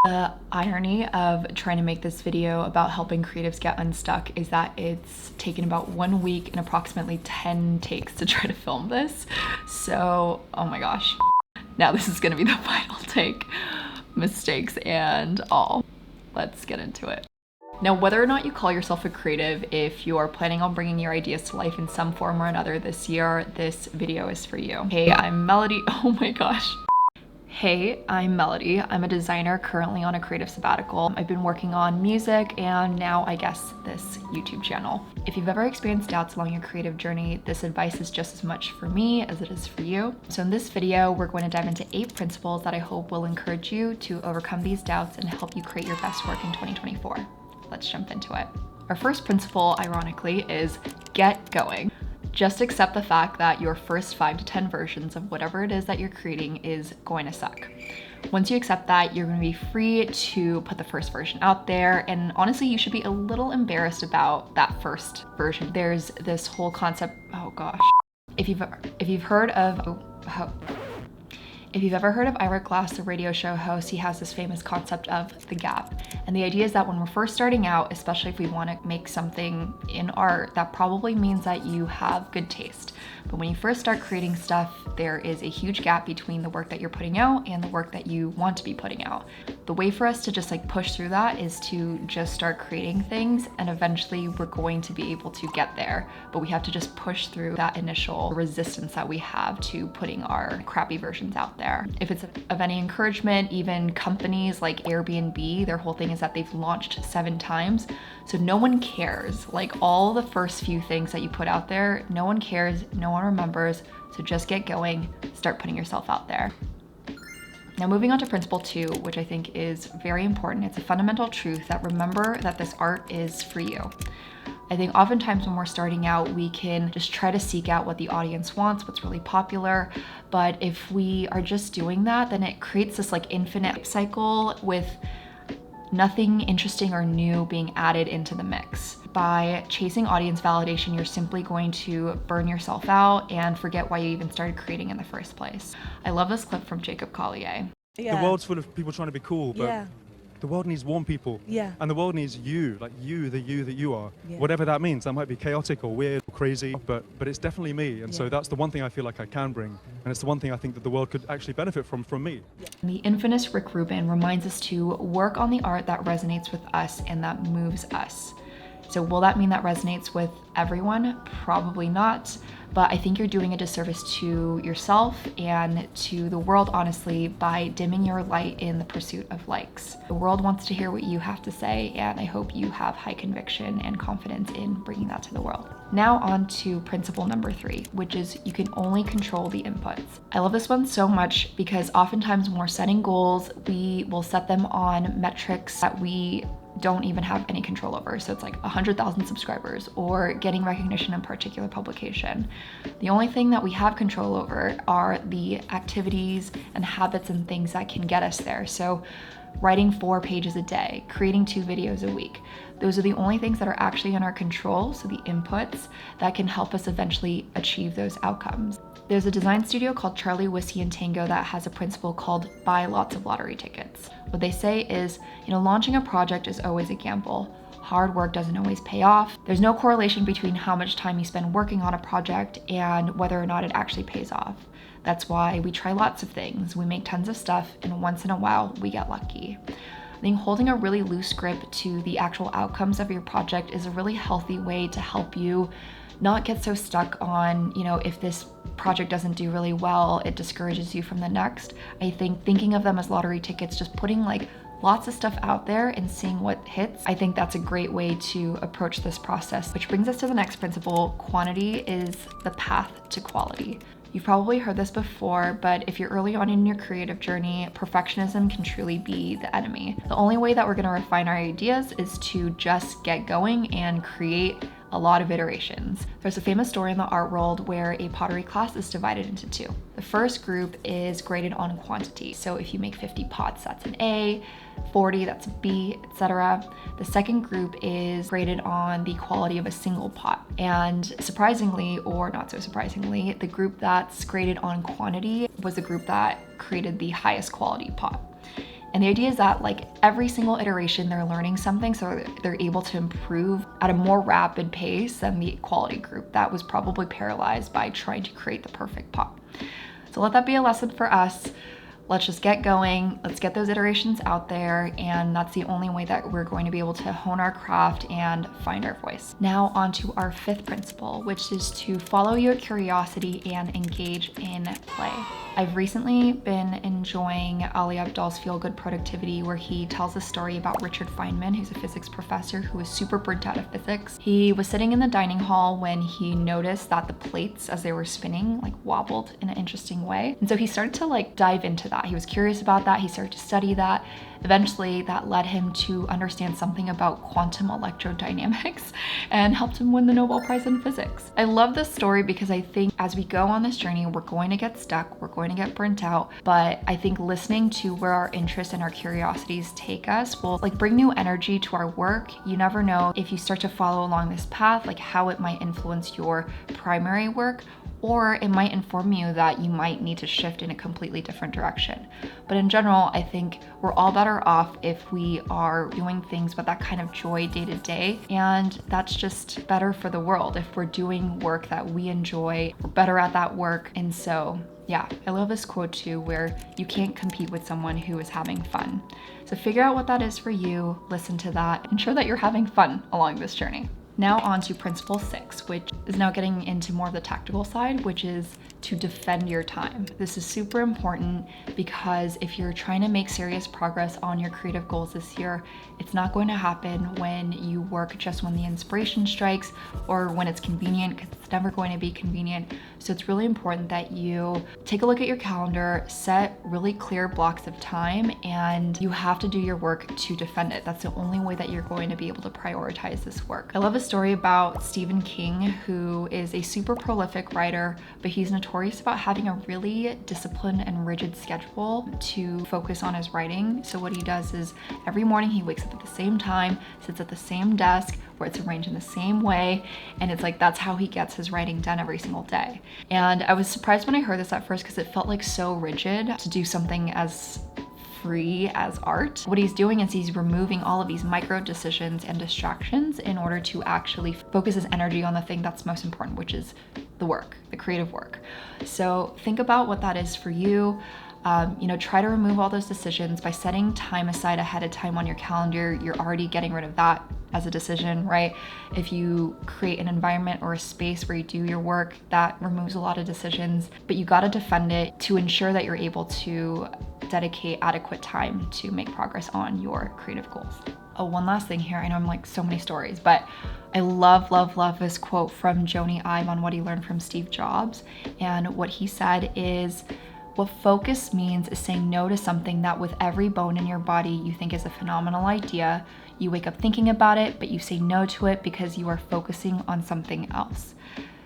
The irony of trying to make this video about helping creatives get unstuck is that it's taken about 1 week and approximately 10 takes to try to film this. So, oh my gosh. Now this is gonna be the final take, mistakes and all. Let's get into it. Now, whether or not you call yourself a creative, if you're planning on bringing your ideas to life in some form or another this year, this video is for you. Hey, I'm Melody. Oh my gosh. Hey, I'm Melody. I'm a designer currently on a creative sabbatical. I've been working on music and now I guess this YouTube channel. If you've ever experienced doubts along your creative journey, this advice is just as much for me as it is for you. So in this video, we're going to dive into 8 principles that I hope will encourage you to overcome these doubts and help you create your best work in 2024. Let's jump into it. Our first principle, ironically, is get going. Just accept the fact that your first 5 to 10 versions of whatever it is that you're creating is going to suck. Once you accept that, you're going to be free to put the first version out there, and honestly, you should be a little embarrassed about that first version. There's this whole concept, oh gosh. If you've heard of, if you've ever heard of Ira Glass, the radio show host, he has this famous concept of the gap. And the idea is that when we're first starting out, especially if we want to make something in art, that probably means that you have good taste. But when you first start creating stuff, there is a huge gap between the work that you're putting out and the work that you want to be putting out. The way for us to just push through that is to just start creating things, and eventually we're going to be able to get there. But we have to just push through that initial resistance that we have to putting our crappy versions out there. If it's of any encouragement, even companies like Airbnb, their whole thing is that they've launched 7 times. So no one cares. All the first few things that you put out there, no one cares, no one remembers. So just get going, start putting yourself out there. Now moving on to principle 2, which I think is very important. It's a fundamental truth that remember that this art is for you. I think oftentimes when we're starting out, we can just try to seek out what the audience wants, what's really popular. But if we are just doing that, then it creates this infinite cycle with nothing interesting or new being added into the mix. By chasing audience validation, you're simply going to burn yourself out and forget why you even started creating in the first place. I love this clip from Jacob Collier. Yeah. The world's full of people trying to be cool, but the world needs warm people. Yeah. And the world needs you, you that you are. Yeah. Whatever that means. That might be chaotic or weird or crazy, but it's definitely me. And so that's the one thing I feel like I can bring. And it's the one thing I think that the world could actually benefit from me. The infamous Rick Rubin reminds us to work on the art that resonates with us and that moves us. So will that mean that resonates with everyone? Probably not, but I think you're doing a disservice to yourself and to the world, honestly, by dimming your light in the pursuit of likes. The world wants to hear what you have to say, and I hope you have high conviction and confidence in bringing that to the world. Now on to principle number 3, which is you can only control the inputs. I love this one so much because oftentimes when we're setting goals, we will set them on metrics that we don't even have any control over. So it's 100,000 subscribers or getting recognition in a particular publication. The only thing that we have control over are the activities and habits and things that can get us there. So writing 4 pages a day, creating 2 videos a week. Those are the only things that are actually in our control, so the inputs that can help us eventually achieve those outcomes. There's a design studio called Charlie Whiskey and Tango that has a principle called buy lots of lottery tickets. What they say is, launching a project is always a gamble. Hard work doesn't always pay off. There's no correlation between how much time you spend working on a project and whether or not it actually pays off. That's why we try lots of things. We make tons of stuff, and once in a while, we get lucky. I think holding a really loose grip to the actual outcomes of your project is a really healthy way to help you not get so stuck on, if this project doesn't do really well, it discourages you from the next. I think thinking of them as lottery tickets, just putting lots of stuff out there and seeing what hits, I think that's a great way to approach this process. Which brings us to the next principle. Quantity is the path to quality. You've probably heard this before, but if you're early on in your creative journey, perfectionism can truly be the enemy. The only way that we're going to refine our ideas is to just get going and create a lot of iterations. There's a famous story in the art world where a pottery class is divided into 2. The first group is graded on quantity. So if you make 50 pots, that's an A, 40, that's a B, etc. The second group is graded on the quality of a single pot. And surprisingly, or not so surprisingly, the group that's graded on quantity was the group that created the highest quality pot. And the idea is that like every single iteration they're learning something, so they're able to improve at a more rapid pace than the quality group that was probably paralyzed by trying to create the perfect pop. So let that be a lesson for us. Let's just get going. Let's get those iterations out there. And that's the only way that we're going to be able to hone our craft and find our voice. Now on to our fifth principle, which is to follow your curiosity and engage in play. I've recently been enjoying Ali Abdaal's Feel Good Productivity, where he tells a story about Richard Feynman, who's a physics professor who was super burnt out of physics. He was sitting in the dining hall when he noticed that the plates, as they were spinning, like wobbled in an interesting way. And so he started to like dive into that. He was curious about that. He started to study that. Eventually, that led him to understand something about quantum electrodynamics and helped him win the Nobel Prize in physics. I love this story because I think as we go on this journey, we're going to get stuck, we're going to get burnt out, but I think listening to where our interests and our curiosities take us will like bring new energy to our work. You never know if you start to follow along this path, like how it might influence your primary work, or it might inform you that you might need to shift in a completely different direction. But in general, I think we're all better off if we are doing things with that kind of joy day to day. And that's just better for the world. If we're doing work that we enjoy, we're better at that work. And so, yeah, I love this quote too, where you can't compete with someone who is having fun. So figure out what that is for you, listen to that, ensure that you're having fun along this journey. Now on to principle 6, which is now getting into more of the tactical side, which is to defend your time. This is super important because if you're trying to make serious progress on your creative goals this year, it's not going to happen when you work just when the inspiration strikes or when it's convenient, because it's never going to be convenient. So it's really important that you take a look at your calendar, set really clear blocks of time, and you have to do your work to defend it. That's the only way that you're going to be able to prioritize this work. I love a story about Stephen King, who is a super prolific writer, but he's notorious about having a really disciplined and rigid schedule to focus on his writing. So what he does is every morning he wakes up at the same time, sits at the same desk, where it's arranged in the same way, and it's like that's how he gets his writing done every single day. And I was surprised when I heard this at first because it felt like so rigid to do something as free as art. What he's doing is he's removing all of these micro decisions and distractions in order to actually focus his energy on the thing that's most important, which is the work, the creative work. So think about what that is for you. Try to remove all those decisions by setting time aside ahead of time on your calendar. You're already getting rid of that as a decision, right? If you create an environment or a space where you do your work, that removes a lot of decisions, but you gotta defend it to ensure that you're able to dedicate adequate time to make progress on your creative goals. Oh, one last thing here. I know I'm like so many stories, but I love this quote from Joni Ive on what he learned from Steve Jobs. And what he said is, what focus means is saying no to something that with every bone in your body you think is a phenomenal idea. You wake up thinking about it, but you say no to it because you are focusing on something else.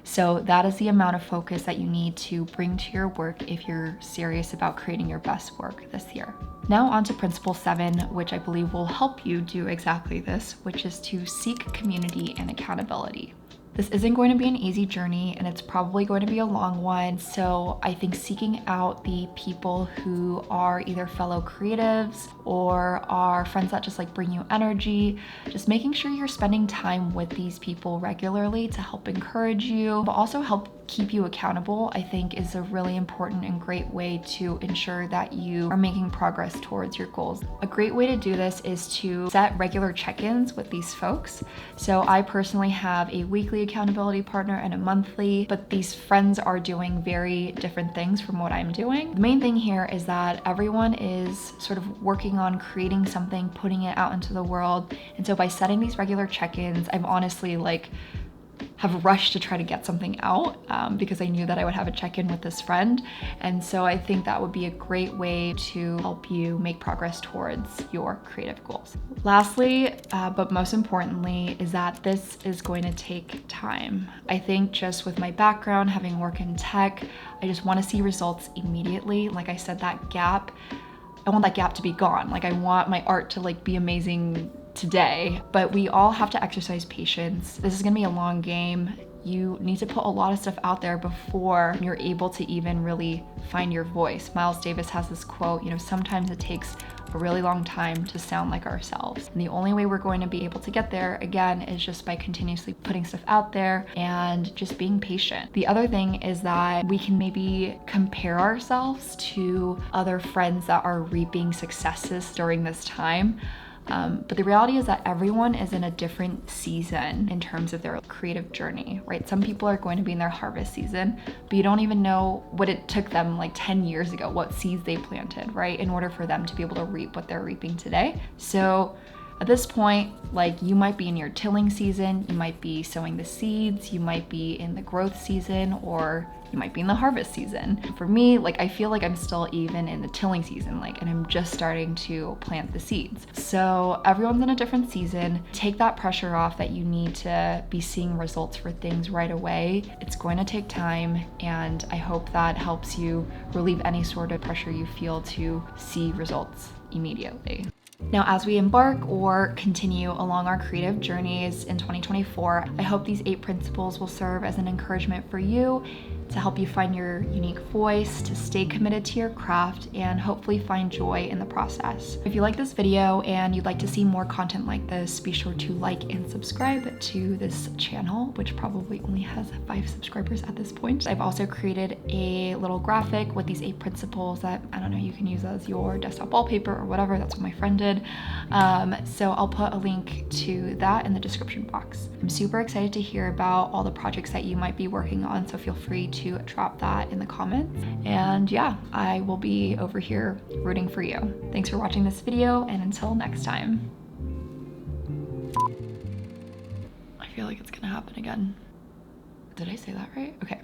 So that is the amount of focus that you need to bring to your work if you're serious about creating your best work this year. Now on to principle 7, which I believe will help you do exactly this, which is to seek community and accountability. This isn't going to be an easy journey, and it's probably going to be a long one. So I think seeking out the people who are either fellow creatives or are friends that just like bring you energy, just making sure you're spending time with these people regularly to help encourage you, but also help keep you accountable, I think is a really important and great way to ensure that you are making progress towards your goals. A great way to do this is to set regular check-ins with these folks. So I personally have a weekly accountability partner and a monthly, but these friends are doing very different things from what I'm doing. The main thing here is that everyone is sort of working on creating something, putting it out into the world. And so by setting these regular check-ins, I'm honestly have rushed to try to get something out because I knew that I would have a check-in with this friend. And so I think that would be a great way to help you make progress towards your creative goals. Lastly, but most importantly, is that this is going to take time. I think just with my background, having worked in tech, I just want to see results immediately. Like I said, that gap, I want that gap to be gone. Like I want my art to be amazing today, but we all have to exercise patience. This is gonna be a long game. You need to put a lot of stuff out there before you're able to even really find your voice. Miles Davis has this quote, sometimes it takes a really long time to sound like ourselves. And the only way we're going to be able to get there, again, is just by continuously putting stuff out there and just being patient. The other thing is that we can maybe compare ourselves to other friends that are reaping successes during this time. But the reality is that everyone is in a different season in terms of their creative journey, right? Some people are going to be in their harvest season, but you don't even know what it took them like 10 years ago, what seeds they planted, right? In order for them to be able to reap what they're reaping today. So at this point, like, you might be in your tilling season, you might be sowing the seeds, you might be in the growth season, or you might be in the harvest season. For me, like, I feel like I'm still even in the tilling season, like, and I'm just starting to plant the seeds. So everyone's in a different season. Take that pressure off that you need to be seeing results for things right away. It's going to take time, and I hope that helps you relieve any sort of pressure you feel to see results immediately. Now, as we embark or continue along our creative journeys in 2024, I hope these 8 principles will serve as an encouragement for you to help you find your unique voice, to stay committed to your craft, and hopefully find joy in the process. If you like this video and you'd like to see more content like this, be sure to like and subscribe to this channel, which probably only has 5 subscribers at this point. I've also created a little graphic with these 8 principles that, I don't know, you can use as your desktop wallpaper or whatever. That's what my friend did. So I'll put a link to that in the description box. I'm super excited to hear about all the projects that you might be working on, so feel free to drop that in the comments. And yeah, I will be over here rooting for you. Thanks for watching this video, and until next time. I feel like it's gonna happen again. Did I say that right? Okay.